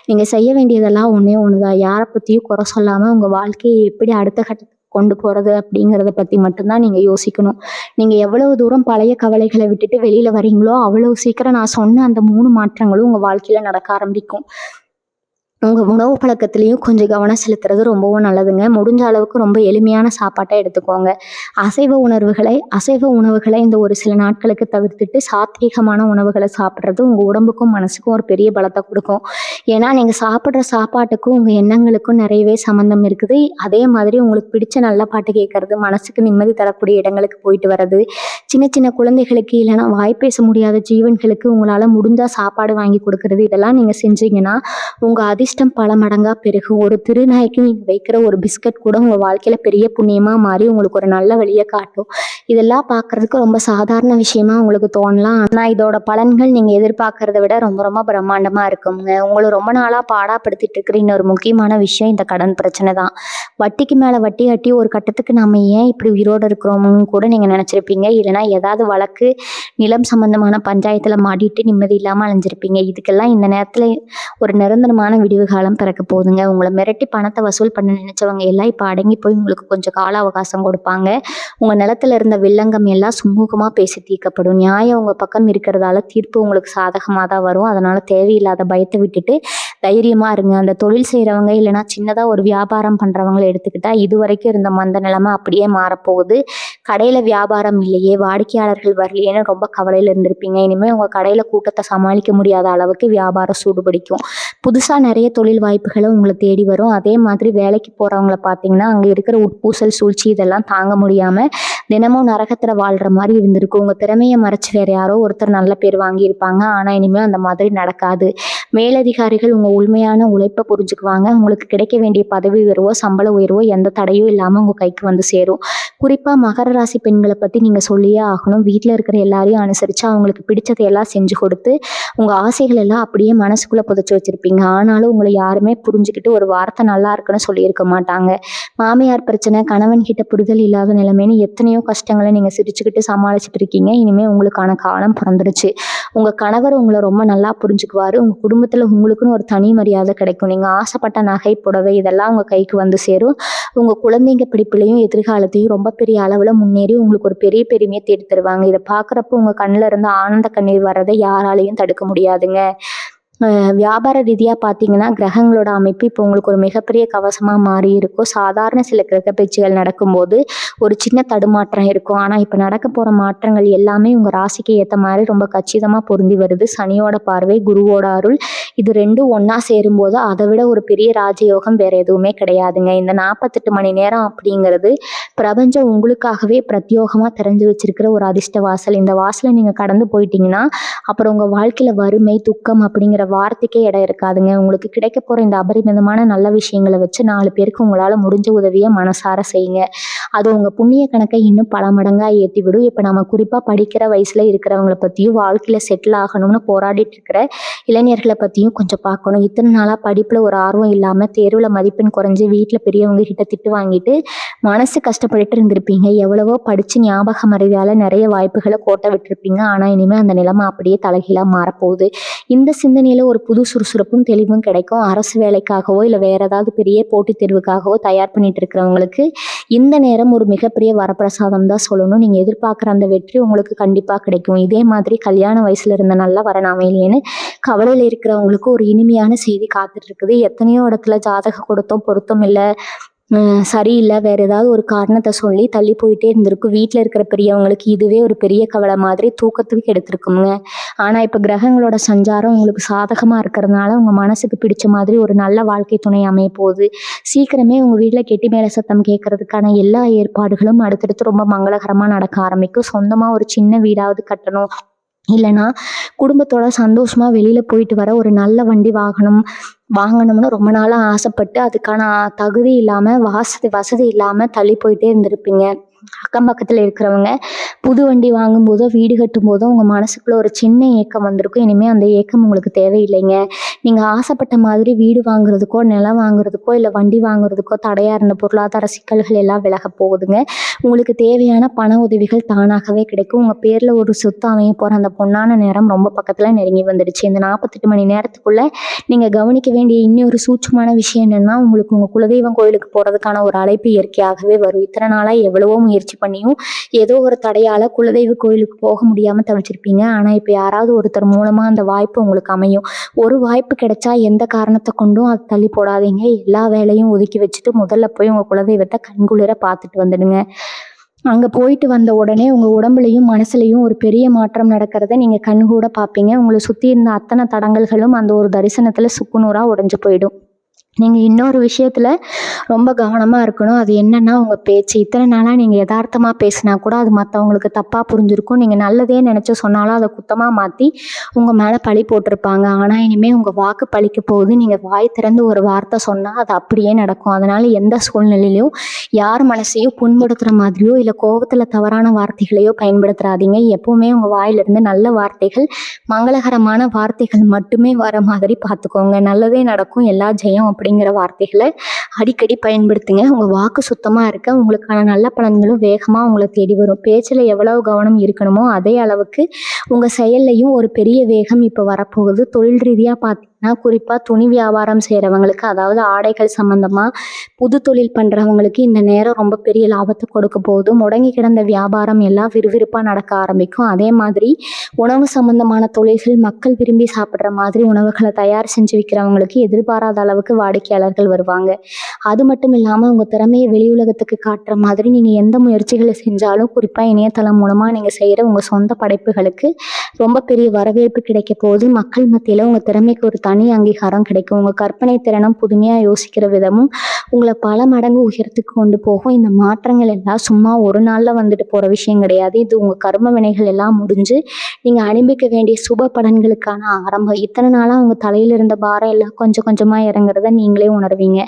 நீங்கள் செய்ய வேண்டியதெல்லாம் ஒன்றே ஒன்று தான். யாரை பற்றியும் குறை சொல்லாமல் உங்கள் வாழ்க்கையை எப்படி அடுத்த கட்டத்துக்கு கொண்டு போகிறது அப்படிங்கிறத பற்றி மட்டும்தான் நீங்கள் யோசிக்கணும். நீங்கள் எவ்வளவு தூரம் பழைய கவலைகளை விட்டுட்டு வெளியில் வரீங்களோ அவ்வளோ சீக்கிரம் நான் சொன்ன அந்த 3 மாற்றங்களும் உங்கள் வாழ்க்கையில் நடக்க ஆரம்பிக்கும். உங்கள் உணவு பழக்கத்துலேயும் கொஞ்சம் கவனம் செலுத்துறது ரொம்பவும் நல்லதுங்க. முடிஞ்ச அளவுக்கு ரொம்ப எளிமையான சாப்பாட்டை எடுத்துக்கோங்க. அசைவ உணவுகளை இந்த ஒரு சில நாட்களுக்கு தவிர்த்துட்டு சாத்வீகமான உணவுகளை சாப்பிட்றது உங்கள் உடம்புக்கும் மனசுக்கும் ஒரு பெரிய பலத்தை கொடுக்கும். ஏன்னா நீங்கள் சாப்பிட்ற சாப்பாட்டுக்கும் உங்கள் எண்ணங்களுக்கும் நிறையவே சம்மந்தம் இருக்குது. அதே மாதிரி உங்களுக்கு பிடிச்ச நல்ல பாட்டு கேட்கறது, மனசுக்கு நிம்மதி தரக்கூடிய இடங்களுக்கு போயிட்டு வர்றது, சின்ன சின்ன குழந்தைகளுக்கு இல்லைன்னா வாய் பேச முடியாத ஜீவன்களுக்கு உங்களால் முடிஞ்சால் சாப்பாடு வாங்கி கொடுக்கறது, இதெல்லாம் நீங்கள் செஞ்சீங்கன்னா உங்கள் அதிர்ஷ்டம் பல மடங்காக பெருகும். ஒரு திருநாய்க்கு நீங்கள் வைக்கிற ஒரு பிஸ்கட் கூட உங்கள் வாழ்க்கையில் பெரிய புண்ணியமாக மாறி உங்களுக்கு ஒரு நல்ல வழியை காட்டும். இதெல்லாம் பார்க்குறதுக்கு ரொம்ப சாதாரண விஷயமா உங்களுக்கு தோணலாம். ஆனால் இதோட பலன்கள் நீங்கள் எதிர்பார்க்கறத விட ரொம்ப ரொம்ப பிரம்மாண்டமாக இருக்குங்க. உங்களை ரொம்ப நாளாக பாடாப்படுத்திட்டு இருக்கிற இன்னொரு முக்கியமான விஷயம் இந்த கடன் பிரச்சனை தான். வட்டிக்கு மேலே வட்டி கட்டி ஒரு கட்டத்துக்கு நம்ம ஏன் இப்படி உயிரோடு இருக்கிறோம்னு கூட நீங்கள் நினச்சிருப்பீங்க. இல்லைனா ஏதாவது வழக்கு, நிலம் சம்பந்தமான பஞ்சாயத்தில் மாட்டிட்டு நிம்மதி இல்லாமல் அலைஞ்சிருப்பீங்க. இதுக்கெல்லாம் இந்த நேரத்தில் ஒரு நிரந்தரமான விடிவு காலம் பிறக்க போகுதுங்க. உங்களை மிரட்டி பணத்தை வசூல் பண்ண நினைச்சவங்க எல்லாம் இப்போ அடங்கி போய் உங்களுக்கு கொஞ்சம் கால அவகாசம் கொடுப்பாங்க. உங்கள் நிலத்துல இருந்த வில்லங்கம் எல்லாம் சுமூகமாக பேசி தீர்க்கப்படும். நியாயம் உங்கள் பக்கம் இருக்கிறதால தீர்ப்பு உங்களுக்கு சாதகமாக தான் வரும். அதனால் தேவையில்லாத பயத்தை விட்டுட்டு தைரியமாக இருங்க. அந்த தொழில் செய்கிறவங்க இல்லைனா சின்னதாக ஒரு வியாபாரம் பண்ணுறவங்களை எடுத்துக்கிட்டால் இது வரைக்கும் இருந்த மந்த நிலைமை அப்படியே மாறப்போகுது. கடையில் வியாபாரம் இல்லையே, வாடிக்கையாளர்கள் வரலையேன்னு ரொம்ப கவலையில் இருந்திருப்பீங்க. இனிமேல் உங்கள் கடையில் கூட்டத்தை சமாளிக்க முடியாத அளவுக்கு வியாபாரம் சூடுபிடிக்கும். புதுசாக நிறைய தொழில் வாய்ப்புகளை உங்களை தேடி வரும். அதே மாதிரி வேலைக்கு போகிறவங்கள பார்த்தீங்கன்னா அங்கே இருக்கிற உட்பூசல், சூழ்ச்சி இதெல்லாம் தாங்க முடியாமல் தினமும் நரகத்தில் வாழ்கிற மாதிரி இருந்திருக்கும். உங்கள் திறமையை மறைச்சி வேறு யாரோ ஒருத்தர் நல்ல பேர் வாங்கியிருப்பாங்க. ஆனால் இனிமேல் அந்த மாதிரி நடக்காது. மேலதிகாரிகள் உங்கள் உண்மையான உழைப்பை புரிஞ்சுக்குவாங்க. உங்களுக்கு கிடைக்க வேண்டிய பதவி உயர்வோ சம்பள உயர்வோ எந்த தடையும் இல்லாமல் உங்கள் கைக்கு வந்து சேரும். குறிப்பாக மகர ராசி பெண்களை பற்றி நீங்கள் சொல்லியே ஆகணும். வீட்டில் இருக்கிற எல்லாரையும் அனுசரித்து அவங்களுக்கு பிடிச்சதையெல்லாம் செஞ்சு கொடுத்து உங்கள் ஆசைகள் எல்லாம் அப்படியே மனசுக்குள்ளே புதைச்சி வச்சுருப்பீங்க. ஆனாலும் உங்களை யாருமே புரிஞ்சுக்கிட்டு ஒரு வார்த்தை நல்லா இருக்குன்னு சொல்லியிருக்க மாட்டாங்க. மாமியார் பிரச்சனை, கணவன் கிட்ட புரிதல் இல்லாத நிலைமைன்னு எத்தனையோ கஷ்டங்களை நீங்கள் சிரிச்சுக்கிட்டு சமாளிச்சுட்டு இருக்கீங்க. இனிமேல் உங்களுக்கான காலம் பிறந்துருச்சு. உங்கள் கணவர் உங்களை ரொம்ப நல்லா புரிஞ்சுக்குவார். உங்கள் குடும்பத்தில் உங்களுக்குன்னு ஒரு தனி மரியாதை கிடைக்கும். நீங்கள் ஆசைப்பட்ட நகை, புடவை இதெல்லாம் உங்கள் கைக்கு வந்து சேரும். உங்கள் குழந்தைங்க படிப்புலையும் எதிர்காலத்தையும் ரொம்ப பெரிய அளவில் முன்னேறி உங்களுக்கு ஒரு பெரிய பெருமையை தேடி தருவாங்க. இதை பார்க்குறப்ப உங்கள் கண்ணில் இருந்து ஆனந்த கண்ணீர் வர்றதை யாராலையும் தடுக்க முடியாதுங்க. வியாபார ரீதியாக பார்த்தீங்கன்னா கிரகங்களோட அமைப்பு இப்போ உங்களுக்கு ஒரு மிகப்பெரிய கவசமாக மாறி இருக்கும். சாதாரண சில கிரக பேச்சுகள் நடக்கும்போது ஒரு சின்ன தடுமாற்றம் இருக்கும். ஆனால் இப்போ நடக்க போகிற மாற்றங்கள் எல்லாமே உங்கள் ராசிக்கு ஏற்ற மாதிரி ரொம்ப கச்சிதமாக பொருந்தி வருது. சனியோட பார்வை, குருவோட அருள், இது ரெண்டும் ஒன்றா சேரும்போது அதை விட ஒரு பெரிய ராஜயோகம் வேறு எதுவுமே கிடையாதுங்க. இந்த 48 மணி நேரம் அப்படிங்கிறது பிரபஞ்சம் உங்களுக்காகவே பிரத்யோகமாக தெரிஞ்சு வச்சிருக்கிற ஒரு அதிர்ஷ்ட வாசல். இந்த வாசலை நீங்கள் கடந்து போயிட்டீங்கன்னா அப்புறம் உங்கள் வாழ்க்கையில் வறுமை, துக்கம் அப்படிங்கிற வார்த்தைக்கே இடம் இருக்காதுங்க. உங்களுக்கு கிடைக்க போகிற இந்த அபரிமிதமான நல்ல விஷயங்களை வச்சு 4 பேருக்கு உங்களால் முடிஞ்ச உதவியை மனசார செய்யுங்க. அது உங்கள் புண்ணிய கணக்கை இன்னும் பல மடங்காக ஏற்றி விடும். இப்போ நம்ம குறிப்பாக படிக்கிற வயசில் இருக்கிறவங்கள பற்றியும் வாழ்க்கையில் செட்டில் ஆகணும்னு போராடிட்டு இருக்கிற இளைஞர்களை பற்றியும் கொஞ்சம் பார்க்கணும். இத்தனை நாளாக படிப்பில் ஒரு ஆர்வம் இல்லாமல் தேர்வில் மதிப்பெண் குறைஞ்சி வீட்டில் பெரியவங்க கிட்ட திட்டு வாங்கிட்டு மனசு கஷ்டப்பட்டுட்டு இருந்திருப்பீங்க. எவ்வளவோ படித்து ஞாபக மறதியால் நிறைய வாய்ப்புகளை கோட்டை விட்டுருப்பீங்க. ஆனால் இனிமேல் அந்த நிலைமை அப்படியே தலைகீழாக மாறப்போகுது. இந்த சிந்தனையில் ஒரு புது சுறுசுறுப்பும் தெளிவும் கிடைக்கும். அரசு வேலைக்காகவோ இல்லை வேறு ஏதாவது பெரிய போட்டித் தேர்வுக்காகவோ தயார் பண்ணிட்டு இருக்கிறவங்களுக்கு இந்த நேரம் ஒரு மிகப்பெரிய வரப்பிரசாதம் தான் சொல்லணும். நீங்கள் எதிர்பார்க்குற அந்த வெற்றி உங்களுக்கு கண்டிப்பாக கிடைக்கும். இதே மாதிரி கல்யாண வயசில் இருந்த நல்ல வரன் அமையலேன்னு கவலையில் இருக்கிறவங்களுக்கு ஒரு இனிமையான செய்தி காத்துட்டு இருக்குது. எத்தனையோ இடத்துல ஜாதகம் கொடுத்தோம், பொருத்தம் இல்லை, சரியில்லை, வேறு ஏதாவது ஒரு காரணத்தை சொல்லி தள்ளி போயிட்டே இருந்திருக்கும். வீட்டில் இருக்கிற பெரியவங்களுக்கு இதுவே ஒரு பெரிய கவலை மாதிரி தூக்கத்துக்கு எடுத்திருக்குங்க. ஆனால் இப்போ கிரகங்களோட சஞ்சாரம் உங்களுக்கு சாதகமாக இருக்கிறதுனால உங்கள் மனசுக்கு பிடிச்ச மாதிரி ஒரு நல்ல வாழ்க்கை துணை அமைய போகுது. சீக்கிரமே உங்கள் வீட்டில் கெட்டி மேல சத்தம் கேட்கறதுக்கான எல்லா ஏற்பாடுகளும் அடுத்தடுத்து ரொம்ப மங்களகரமாக நடக்க ஆரம்பிக்கும். சொந்தமாக ஒரு சின்ன வீடாவது கட்டணும், இல்லைன்னா குடும்பத்தோட சந்தோஷமாக வெளியில் போயிட்டு வர ஒரு நல்ல வண்டி வாங்கணும்னு ரொம்ப நாளாக ஆசைப்பட்டு அதுக்கான தகுதி இல்லாமல் வசதி இல்லாமல் தள்ளி போயிட்டே இருந்திருப்பீங்க. அக்கம் பக்கத்தில் இருக்கிறவங்க புது வண்டி வாங்கும்போதோ வீடு கட்டும் போதோ உங்கள் மனசுக்குள்ள ஒரு சின்ன ஏக்கம் வந்திருக்கும். இனிமேல் அந்த ஏக்கம் உங்களுக்கு தேவையில்லைங்க. நீங்கள் ஆசைப்பட்ட மாதிரி வீடு வாங்குறதுக்கோ நிலம் வாங்குறதுக்கோ இல்லை வண்டி வாங்குறதுக்கோ தடையாக இருந்த பொருளாதார சிக்கல்கள் எல்லாம் விலக போகுதுங்க. உங்களுக்கு தேவையான பண உதவிகள் தானாகவே கிடைக்கும். உங்கள் பேரில் ஒரு சொத்து அமைய போகிற அந்த பொன்னான நேரம் ரொம்ப பக்கத்தில் நெருங்கி வந்துடுச்சு. இந்த 48 மணி நேரத்துக்குள்ளே நீங்கள் கவனிக்க வேண்டிய இன்னொரு சூட்சமான விஷயம் என்னென்னா, உங்களுக்கு உங்கள் குலதெய்வம் கோயிலுக்கு போகிறதுக்கான ஒரு அழைப்பு இயற்கையாகவே வரும். இத்தனை நாளாக எவ்வளவோ முயற்சி பண்ணியும் ஏதோ ஒரு தடையால் குலதெய்வ கோயிலுக்கு போக முடியாமல் தவிச்சிருப்பீங்க. ஆனால் இப்போ யாராவது ஒருத்தர் மூலமாக அந்த வாய்ப்பு உங்களுக்கு அமையும். ஒரு வாய்ப்பு கிடைச்சா எந்த காரணத்தை கொண்டும் அது தள்ளி போடாதீங்க. எல்லா வேலையும் ஒதுக்கி வச்சுட்டு முதல்ல போய் உங்கள் குலதெய்வத்தை கண்குளிர பார்த்துட்டு வந்துடுங்க. அங்கே போயிட்டு வந்த உடனே உங்கள் உடம்புலையும் மனசுலையும் ஒரு பெரிய மாற்றம் நடக்கிறத நீங்கள் கண்கூட பார்ப்பீங்க. உங்களை சுற்றி இருந்த அத்தனை தடங்கல்களும் அந்த ஒரு தரிசனத்தில் சுக்குநூறாக உடைஞ்சு போயிடும். நீங்கள் இன்னொரு விஷயத்தில் ரொம்ப கவனமாக இருக்கணும். அது என்னென்னா உங்கள் பேச்சு. இத்தனை நாளாக நீங்கள் யதார்த்தமாக பேசினா கூட அது மற்றவங்களுக்கு தப்பாக புரிஞ்சிருக்கும். நீங்கள் நல்லதே நினச்சி சொன்னாலும் அதை குத்தமாக மாற்றி உங்கள் மேலே பழி போட்டிருப்பாங்க. ஆனால் இனிமேல் உங்கள் வாக்கு பழிக்க போகுது. நீங்கள் வாய் திறந்து ஒரு வார்த்தை சொன்னால் அது அப்படியே நடக்கும். அதனால் எந்த சூழ்நிலையிலையும் யார் மனசையும் புண்படுத்துகிற மாதிரியோ இல்லை கோபத்தில் தவறான வார்த்தைகளையோ பயன்படுத்துகிறாதீங்க. எப்போவுமே உங்கள் வாயிலிருந்து நல்ல வார்த்தைகள், மங்களகரமான வார்த்தைகள் மட்டுமே வர மாதிரி பார்த்துக்கோங்க. நல்லதே நடக்கும், எல்லா ஜெயம் அப்படிங்கிற வார்த்தைகளை அடிக்கடி பயன்படுத்துங்க. உங்கள் வாக்கு சுத்தமாக இருக்க உங்களுக்கான நல்ல பலன்களும் வேகமாக உங்களை தேடி வரும். பேச்சில் எவ்வளவு கவனம் இருக்கணுமோ அதே அளவுக்கு உங்கள் செயல்லையும் ஒரு பெரிய வேகம் இப்போ வரப்போகுது. தொழில் ரீதியாக பார்த்தீங்கன்னா குறிப்பாக துணி வியாபாரம் செய்கிறவங்களுக்கு, அதாவது ஆடைகள் சம்மந்தமாக புது தொழில் பண்ணுறவங்களுக்கு இந்த நேரம் ரொம்ப பெரிய லாபத்தை கொடுக்க போகுது. முடங்கி கிடந்த வியாபாரம் எல்லாம் விறுவிறுப்பாக நடக்க ஆரம்பிக்கும். அதே மாதிரி உணவு சம்மந்தமான தொழில்கள், மக்கள் விரும்பி சாப்பிட்ற மாதிரி உணவுகளை தயார் செஞ்சு விற்கிறவங்களுக்கு எதிர்பாராத அளவுக்கு வாடிக்கையாளர்கள் வருவாங்க. அது மட்டும் இல்லாமல் உங்கள் திறமையை வெளி உலகத்துக்கு காட்டுற மாதிரி நீங்கள் எந்த முயற்சிகளை செஞ்சாலும், குறிப்பாக இணையதளம் மூலமாக நீங்கள் செய்கிற உங்கள் சொந்த படைப்புகளுக்கு ரொம்ப பெரிய வரவேற்பு கிடைக்க போகுது. மக்கள் மத்தியில் உங்கள் திறமைக்கு ஒரு தனி அங்கீகாரம் கிடைக்கும். உங்கள் கற்பனை திறனும் புதுமையாக யோசிக்கிற விதமும் உங்களை பல மடங்கு உயரத்துக்கு கொண்டு போகும். இந்த மாற்றங்கள் எல்லாம் சும்மா ஒரு நாளில் வந்துட்டு போகிற விஷயம் கிடையாது. இது உங்கள் கர்ம வினைகள் எல்லாம் முடிஞ்சு நீங்கள் அனுபவிக்க வேண்டிய சுப பலன்களுக்கான ஆரம்பம். இத்தனை நாளாக உங்கள் தலையில் இருந்த பாரம் எல்லாம் கொஞ்சம் கொஞ்சமாக இறங்குறத நீங்களே உணர்வீங்க.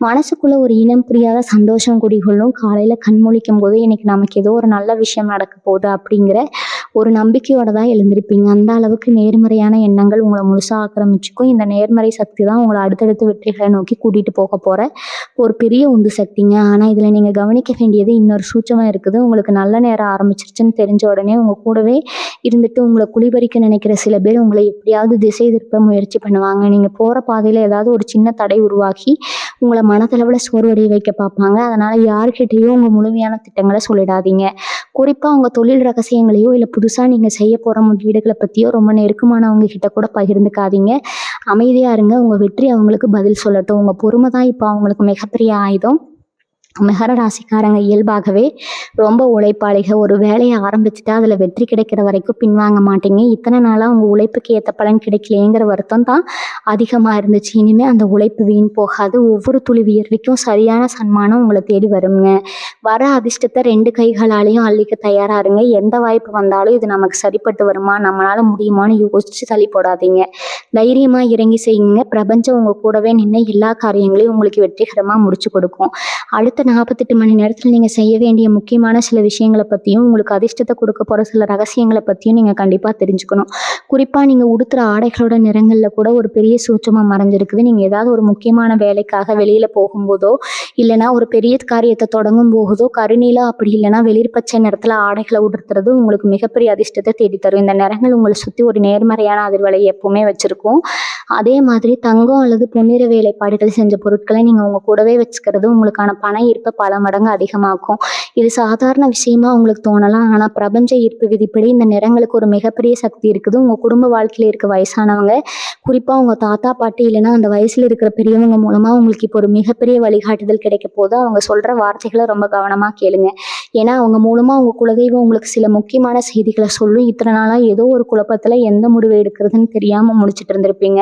மனசுக்குள்ளே ஒரு இனம் புரியாத சந்தோஷம் குடிகொள்ளும். காலையில் கண் முழிக்கும் போது இன்னைக்கு நமக்கு ஏதோ ஒரு நல்ல விஷயம் நடக்க போகுது அப்படிங்கிற ஒரு நம்பிக்கையோட தான் எழுந்திருப்பீங்க. அந்த அளவுக்கு நேர்மறையான எண்ணங்கள் உங்களை முழுசாக ஆக்கிரமிச்சுக்கும். இந்த நேர்மறை சக்தி தான் உங்களை அடுத்தடுத்து வெற்றிகளை நோக்கி கூட்டிகிட்டு போக போகிற ஒரு பெரிய உந்து சக்திங்க. ஆனால் இதில் நீங்கள் கவனிக்க வேண்டியது இன்னொரு சூட்சமாக இருக்குது. உங்களுக்கு நல்ல நேரம் ஆரம்பிச்சிருச்சுன்னு தெரிஞ்ச உடனே உங்கள் கூடவே இருந்துட்டு உங்களை குளிபறிக்க நினைக்கிற சில பேர் உங்களை எப்படியாவது திசை திருப்ப முயற்சி பண்ணுவாங்க. நீங்கள் போகிற பாதையில் ஏதாவது ஒரு சின்ன தடை உருவாக்கி உங்களை மனதளவில் சோர்வடைய வைக்க பார்ப்பாங்க. அதனால் யார்கிட்டையும் உங்கள் முழுமையான திட்டங்களை சொல்லிடாதீங்க. குறிப்பாக உங்கள் தொழில் ரகசியங்களையோ இல்லை புதுசாக நீங்கள் செய்ய போகிற முதலீடுகளை பற்றியோ ரொம்ப நெருக்கமானவங்க கிட்ட கூட பகிர்ந்துக்காதீங்க. அமைதியாக இருங்க. உங்கள் வெற்றி அவங்களுக்கு பதில் சொல்லட்டும். உங்கள் பொறுமை தான் இப்போ அவங்களுக்கு மிகப்பெரிய ஆயுதம். மகர ராசிக்காரங்க இயல்பாகவே ரொம்ப உழைப்பாளிக. ஒரு வேலையை ஆரம்பிச்சுட்டா அதில் வெற்றி கிடைக்கிற வரைக்கும் பின்வாங்க மாட்டீங்க. இத்தனை நாளாக உங்கள் உழைப்புக்கு ஏற்ற பலன் கிடைக்கலையேங்கிற வருத்தம் தான் அதிகமாக இருந்துச்சு. இனிமேல் அந்த உழைப்பு வீண் போகாது. ஒவ்வொரு துளி வியர்வைக்கும் சரியான சன்மானம் உங்களை தேடி வருங்க. வர அதிர்ஷ்டத்தை 2 கைகளாலையும் அள்ளிக்க தயாராக இருங்க. எந்த வாய்ப்பு வந்தாலும் இது நமக்கு சரிப்பட்டு வருமா, நம்மளால் முடியுமான்னு யோசிச்சு தள்ளி போடாதீங்க. தைரியமாக இறங்கி செய்யுங்க. பிரபஞ்சம் உங்கள் கூடவே நின்று எல்லா காரியங்களையும் உங்களுக்கு வெற்றிகரமாக முடிச்சு கொடுக்கும். அடுத்த 48 மணி நேரத்தில் நீங்கள் செய்ய வேண்டிய முக்கியமான சில விஷயங்களை பற்றியும், உங்களுக்கு அதிர்ஷ்டத்தை கொடுக்க போகிற சில ரகசியங்களை பற்றியும் நீங்கள் கண்டிப்பாக தெரிஞ்சுக்கணும். குறிப்பாக நீங்கள் உடுத்துகிற ஆடைகளோட நிறங்களில் கூட ஒரு பெரிய சூட்சமாக மறைஞ்சிருக்குது. நீங்கள் ஏதாவது ஒரு முக்கியமான வேலைக்காக வெளியில் போகும்போதோ இல்லைனா ஒரு பெரிய காரியத்தை தொடங்கும் போதோ கருநீலம் அப்படி இல்லைனா வெளிர் பச்சை நிறத்தில் ஆடைகளை உடுத்துறது உங்களுக்கு மிகப்பெரிய அதிர்ஷ்டத்தை தேடித்தரும். இந்த நிறங்கள் உங்களை சுற்றி ஒரு நேர்மறையான அதிர்வலை எப்பவுமே வச்சுருக்கும். அதே மாதிரி தங்கம் அல்லது பொன்னிற வேலைப்பாடுகள் செஞ்ச பொருட்களை நீங்கள் உங்கள் கூடவே வச்சுக்கிறது உங்களுக்கான பண ஈர்ப்பை பல மடங்கு அதிகமாக்கும். இது சாதாரண விஷயமா உங்களுக்கு தோணலாம். ஆனால் பிரபஞ்ச ஈர்ப்பு விதிப்படி இந்த நிறங்களுக்கு ஒரு மிகப்பெரிய சக்தி இருக்குது. உங்கள் குடும்ப வாழ்க்கையில் இருக்க வயசானவங்க, குறிப்பாக உங்கள் தாத்தா பாட்டி இல்லைன்னா அந்த வயசில் இருக்கிற பெரியவங்க மூலமாக உங்களுக்கு இப்போ ஒரு மிகப்பெரிய வழிகாட்டுதல் கிடைக்க போது. அவங்க சொல்கிற வார்த்தைகளை ரொம்ப கவனமாக கேளுங்க. ஏன்னா அவங்க மூலமாக உங்கள் குலதெய்வம் உங்களுக்கு சில முக்கியமான செய்திகளை சொல்லும். இத்தனை நாளாக ஏதோ ஒரு குழப்பத்தில் எந்த முடிவு எடுக்கிறதுன்னு தெரியாமல் முடிச்சுட்டு இருந்திருப்பீங்க.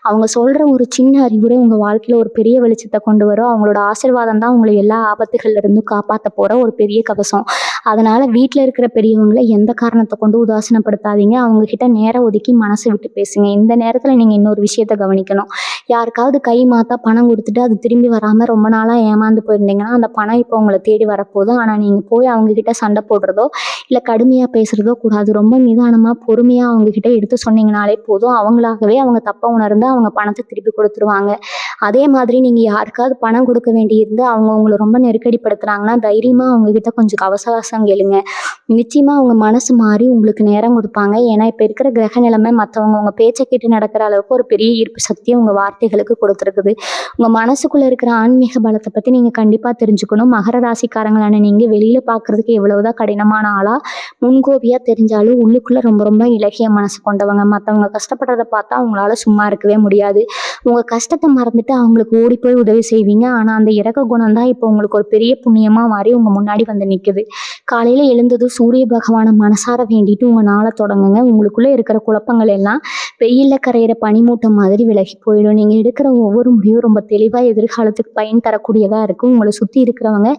அவங்க சொல்கிற ஒரு சின்ன அறிவுரை உங்கள் வாழ்க்கையில் ஒரு பெரிய வெளிச்சத்தை கொண்டு வரும். அவங்களோட ஆசீர்வாதம் தான் உங்களை எல்லா ஆபத்துகள்ல இருந்தும் காப்பாற்ற போகிற ஒரு பெரிய கவசம். அதனால் வீட்டில் இருக்கிற பெரியவங்களை எந்த காரணத்தை கொண்டு உதாசீனப்படுத்தாதீங்க. அவங்கக்கிட்ட நேரம் ஒதுக்கி மனசை விட்டு பேசுங்க. இந்த நேரத்தில் நீங்கள் இன்னொரு விஷயத்தை கவனிக்கணும். யாருக்காவது கை மாற்றா பணம் கொடுத்துட்டு அது திரும்பி வராமல் ரொம்ப நாளாக ஏமாந்து போயிருந்தீங்கன்னா அந்த பணம் இப்போ உங்களை தேடி வரப்போகுது. ஆனால் நீங்கள் போய் அவங்கக்கிட்ட சண்டை போடுறதோ இல்லை கடுமையாக பேசுகிறதோ கூடாது. ரொம்ப நிதானமாக பொறுமையாக அவங்கக்கிட்ட எடுத்து சொன்னீங்கனாலே போதும். அவங்களாகவே அவங்க தப்பை உணர்ந்து அவங்க பணத்தை திருப்பி கொடுத்துருவாங்க. அதே மாதிரி நீங்கள் யாருக்காவது பணம் கொடுக்க வேண்டியிருந்து அவங்க உங்களை ரொம்ப நெருக்கடிப்படுத்துகிறாங்கன்னா தைரியமாக அவங்கக்கிட்ட கொஞ்சம் அவகாசம் கேளுங்க. நிச்சயமாக அவங்க மனசு மாறி உங்களுக்கு நேரம் கொடுப்பாங்க. ஏன்னா இப்போ இருக்கிற கிரக நிலைமை மற்றவங்க உங்கள் பேச்சை கேட்டு நடக்கிற அளவுக்கு ஒரு பெரிய ஈர்ப்பு சக்தியை உங்கள் வார்த்தைகளுக்கு கொடுத்துருக்குது. உங்கள் மனசுக்குள்ளே இருக்கிற ஆன்மீக பலத்தை பற்றி நீங்கள் கண்டிப்பாக தெரிஞ்சுக்கணும். மகர ராசிக்காரங்களான நீங்கள் வெளியில் பார்க்குறதுக்கு எவ்வளவுதான் கடினமான ஆளாக முன்கோபியாக தெரிஞ்சாலும் உள்ளுக்குள்ளே ரொம்ப ரொம்ப இலகிய மனசு கொண்டவங்க. மற்றவங்க கஷ்டப்படுறதை பார்த்தா அவங்களால சும்மா இருக்கவே முடியாது. உங்கள் கஷ்டத்தை மறந்துட்டு அவங்களுக்கு ஓடி போய் உதவி செய்வீங்க. ஆனால் அந்த இறக்க குணம் தான் இப்போ உங்களுக்கு ஒரு பெரிய புண்ணியமாக மாறி உங்கள் முன்னாடி வந்து நிற்குது. காலையில் எழுந்ததும் சூரிய பகவானை மனசார வேண்டிட்டு உங்கள் நாளை தொடங்குங்க. உங்களுக்குள்ளே இருக்கிற குழப்பங்கள் எல்லாம் வெயிலில் கரையிற பனிமூட்டம் மாதிரி விலகி போயிடும். நீங்கள் எடுக்கிற ஒவ்வொரு முடிவும் ரொம்ப தெளிவாக எதிர்காலத்துக்கு பயன் தரக்கூடியதாக இருக்கும். உங்களை சுற்றி இருக்கிறவங்க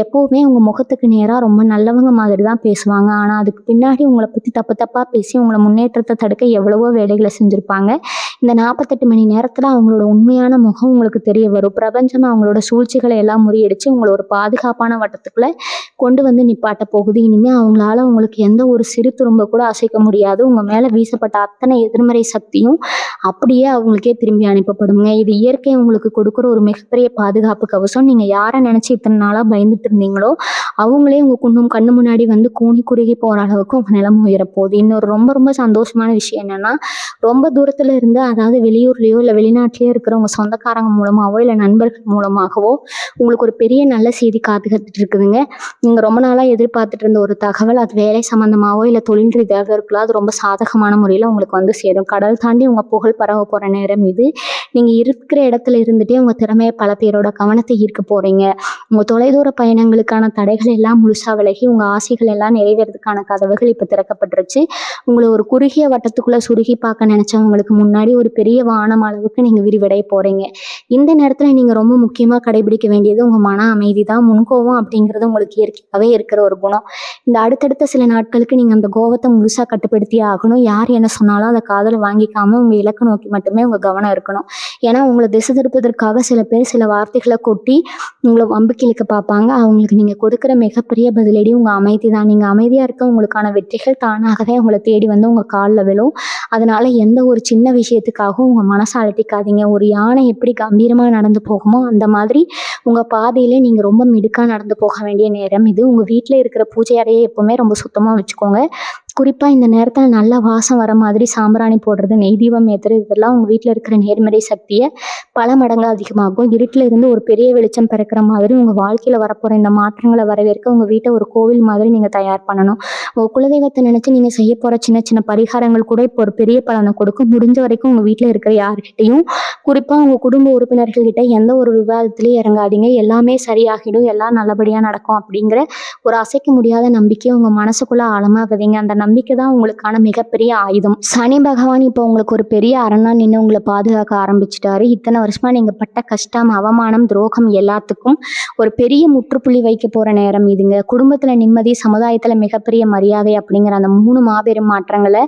எப்போவுமே உங்கள் முகத்துக்கு நேராக ரொம்ப நல்லவங்க மாதிரி தான் பேசுவாங்க. ஆனால் அதுக்கு பின்னாடி உங்களை பற்றி தப்பாக பேசி உங்களை முன்னேற்றத்தை தடுக்க எவ்வளவோ வேலைகளை செஞ்சுருப்பாங்க. இந்த 48 மணி நேரத்தில் அவங்களோட உண்மையான முகம் உங்களுக்கு தெரிய வரும். பிரபஞ்சம் அவங்களோட சூழ்ச்சிகளை எல்லாம் முறியடித்து உங்களை ஒரு பாதுகாப்பான வட்டத்துக்குள்ளே கொண்டு வந்து நிப்பாட்ட போகுது. இனிமேல் அவங்களால உங்களுக்கு எந்த ஒரு சிறு துரும்ப கூட அசைக்க முடியாது. உங்கள் மேலே வீசப்பட்ட அத்தனை எதிர்மறை சக்தியும் அப்படியே அவங்களுக்கே திரும்பி அனுப்பப்படுங்க. இது இயற்கை உங்களுக்கு கொடுக்குற ஒரு மிகப்பெரிய பாதுகாப்பு கவசம். நீங்கள் யாரை நினச்சி இத்தனை நாளாக பயந்துட்டு இருந்தீங்களோ அவங்களே உங்கள் கண்ணு முன்னாடி வந்து கூனி குறுகி போகிற அளவுக்கு உங்கள் நிலைமை உயரப்போகுது. இன்னொரு ரொம்ப ரொம்ப சந்தோஷமான விஷயம் என்னென்னா, ரொம்ப தூரத்தில் இருந்து, அதாவது வெளியூர்லேயோ இல்லை வெளிநாட்டிலேயோ இருக்கிற உங்கள் சொந்தக்காரங்க மூலமாகவோ இல்லை நண்பர்கள் மூலமாகவோ உங்களுக்கு ஒரு பெரிய நல்ல செய்தி காத்துக்கிட்டு இருக்குதுங்க. நீங்கள் ரொம்ப நாளாக எதிர்பார்த்துட்டு இருந்த ஒரு தகவல், அது வேலை சம்மந்தமாகவோ இல்லை தொழில் ரீதியாக இருக்கலாம், அது ரொம்ப சாதகமான முறையில் உங்களுக்கு வந்து சேரும். கடல் தாண்டி உங்கள் புகழ் பரவ போகிற நேரம் இது. நீங்கள் இருக்கிற இடத்துல இருந்துகிட்டே உங்கள் திறமையை பல பேரோட கவனத்தை ஈர்க்க போகிறீங்க. உங்கள் தொலைதூர பயணங்களுக்கான தடைகள் எல்லாம் முழுசாக விலகி உங்கள் ஆசைகள் எல்லாம் நிறைவேறதுக்கான கதவுகள் இப்போ திறக்கப்பட்டுருச்சு. உங்களை ஒரு குறுகிய வட்டத்துக்குள்ளே சுருகி பார்க்க நினச்சவங்களுக்கு முன்னாடி ஒரு பெரிய வானம் அளவுக்கு நீங்கள் விரிவடைய போகிறீங்க. இந்த நேரத்தில் நீங்கள் ரொம்ப முக்கியமாக கடைபிடிக்க வேண்டியது உங்கள் மன அமைதி தான். முன்கோபம் அப்படிங்கிறது உங்களுக்கு இயற்கையாகவே இருக்கிற ஒரு குணம். இந்த அடுத்தடுத்த சில நாட்களுக்கு நீங்கள் அந்த கோபத்தை முழுசாக கட்டுப்படுத்தியே ஆகணும். யார் என்ன சொன்னாலும் அதை காதில் வாங்கிக்காமல் உங்கள் இலக்கை நோக்கி மட்டுமே உங்கள் கவனம் இருக்கணும். ஏன்னா உங்களை திசை திருப்பதற்காக சில பேர் சில வார்த்தைகளை கொட்டி உங்களை வம்புக்கு இழுக்க பார்ப்பாங்க. அவங்களுக்கு நீங்கள் கொடுக்குற மிகப்பெரிய பதிலடி உங்கள் அமைதி தான். நீங்கள் அமைதியாக இருக்க உங்களுக்கான வெற்றிகள் தானாகவே உங்களை தேடி வந்து உங்கள் காலில் விழும். அதனால் எந்த ஒரு சின்ன விஷயத்துக்காகவும் உங்கள் மனசை அலட்டிக்காதீங்க. ஒரு யானை எப்படி கம்பீரமாக நடந்து போகுமோ அந்த மாதிரி உங்கள் பாதையிலே நீங்கள் ரொம்ப மிடுக்காக நடந்து போக வேண்டிய நேரம் இது. உங்கள் வீட்டில் இருக்கிற பூஜை அறையை எப்போவுமே ரொம்ப சுத்தமாக வச்சுக்கோங்க. குறிப்பாக இந்த நேரத்தில் நல்ல வாசம் வர மாதிரி சாம்பிராணி போடுறது, நெய் தீபம் ஏற்றுறது, இதெல்லாம் உங்கள் வீட்டில் இருக்கிற நேர்மறை சக்தியை பல மடங்கு அதிகமாகும். இருட்டில் இருந்து ஒரு பெரிய வெளிச்சம் பிறக்கிற மாதிரி உங்கள் வாழ்க்கையில் வரப்போகிற இந்த மாற்றங்களை வரவேற்க உங்கள் வீட்டை ஒரு கோவில் மாதிரி நீங்கள் தயார் பண்ணணும். உங்கள் குலதெய்வத்தை நினச்சி நீங்கள் செய்ய போகிற சின்ன சின்ன பரிகாரங்கள் கூட இப்போ ஒரு பெரிய பலனை கொடுக்கும். முடிஞ்ச வரைக்கும் உங்கள் வீட்டில் இருக்கிற யார்கிட்டையும், குறிப்பாக உங்கள் குடும்ப உறுப்பினர்கள்கிட்ட எந்த ஒரு விவாதத்துலேயும் இறங்காதீங்க. எல்லாமே சரியாகிடும், எல்லாம் நல்லபடியாக நடக்கும் அப்படிங்கிற ஒரு அசைக்க முடியாத நம்பிக்கையை உங்கள் மனசுக்குள்ளே ஆழமாக விதைங்க. அந்த நம்பிக்கை தான் உங்களுக்கான மிகப்பெரிய ஆயுதம். சனி பகவான் இப்போ உங்களுக்கு ஒரு பெரிய அரணா நின்று உங்களை பாதுகாக்க ஆரம்பிச்சிட்டாரு. இத்தனை வருஷமா நீங்கள் பட்ட கஷ்டம், அவமானம், துரோகம் எல்லாத்துக்கும் ஒரு பெரிய முற்றுப்புள்ளி வைக்க போகிற நேரம் இதுங்க. குடும்பத்தில் நிம்மதி, சமுதாயத்தில் மிகப்பெரிய மரியாதை அப்படிங்கிற அந்த 3 மாபெரும் மாற்றங்களை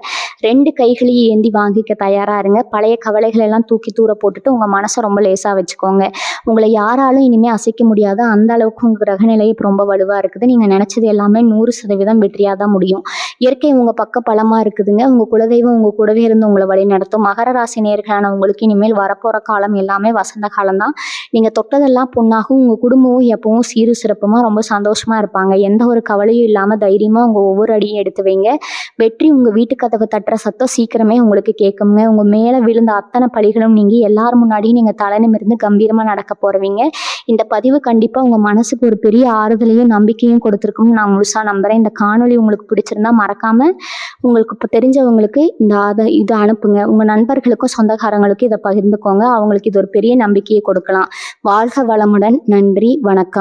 2 கைகளையும் ஏந்தி வாங்கிக்க தயாராக இருங்க. பழைய கவலைகள் எல்லாம் தூக்கி தூர போட்டுட்டு உங்கள் மனசை ரொம்ப லேசாக வச்சுக்கோங்க. உங்களை யாராலும் இனிமேல் அசைக்க முடியாது, அந்த அளவுக்கு உங்கள் கிரகநிலை இப்போ ரொம்ப வலுவாக இருக்குது. நீங்கள் நினச்சது எல்லாமே 100% வெற்றியாக தான் முடியும். இயற்கை உங்கள் பக்கம் பலமாக இருக்குதுங்க. உங்கள் குலதெய்வம் உங்கள் கூடவே இருந்து உங்களை வழி நடத்தும். மகர ராசி நேயர்களான உங்களுக்கு இனிமேல் வரப்போகிற காலம் எல்லாமே வசந்த காலம்தான். நீங்கள் தொட்டதெல்லாம் பொண்ணாகும். உங்கள் குடும்பமும் எப்பவும் சீரு சிறப்புமாக ரொம்ப சந்தோஷமாக இருப்பாங்க. எந்த ஒரு கவலையும் இல்லாமல் தைரியமாக உங்கள் ஒவ்வொரு அடியும் எடுத்து வைங்க. வெற்றி உங்கள் வீட்டு கதவை தட்டுற சத்தம் சீக்கிரமே உங்களுக்கு கேட்குங்க. உங்கள் மேலே விழுந்த அத்தனை பழிகளும் நீங்கி எல்லாரும் முன்னாடியும் நீங்கள் தலை நிமிர்ந்து கம்பீரமாக நடக்க போகிறவங்க. இந்த பதிவு கண்டிப்பாக உங்கள் மனசுக்கு ஒரு பெரிய ஆறுதலையும் நம்பிக்கையும் கொடுத்துருக்கும்னு நான் முழுசாக நம்புகிறேன். இந்த காணொலி உங்களுக்கு பிடிச்சிருந்தா மறக்காமல் உங்களுக்கு இப்போ தெரிஞ்சவங்களுக்கு இதை அனுப்புங்க. உங்கள் நண்பர்களுக்கும் சொந்தக்காரங்களுக்கும் இதை பகிர்ந்துக்கோங்க. அவங்களுக்கு இது ஒரு பெரிய நம்பிக்கையை கொடுக்கலாம். வாழ்க வளமுடன். நன்றி, வணக்கம்.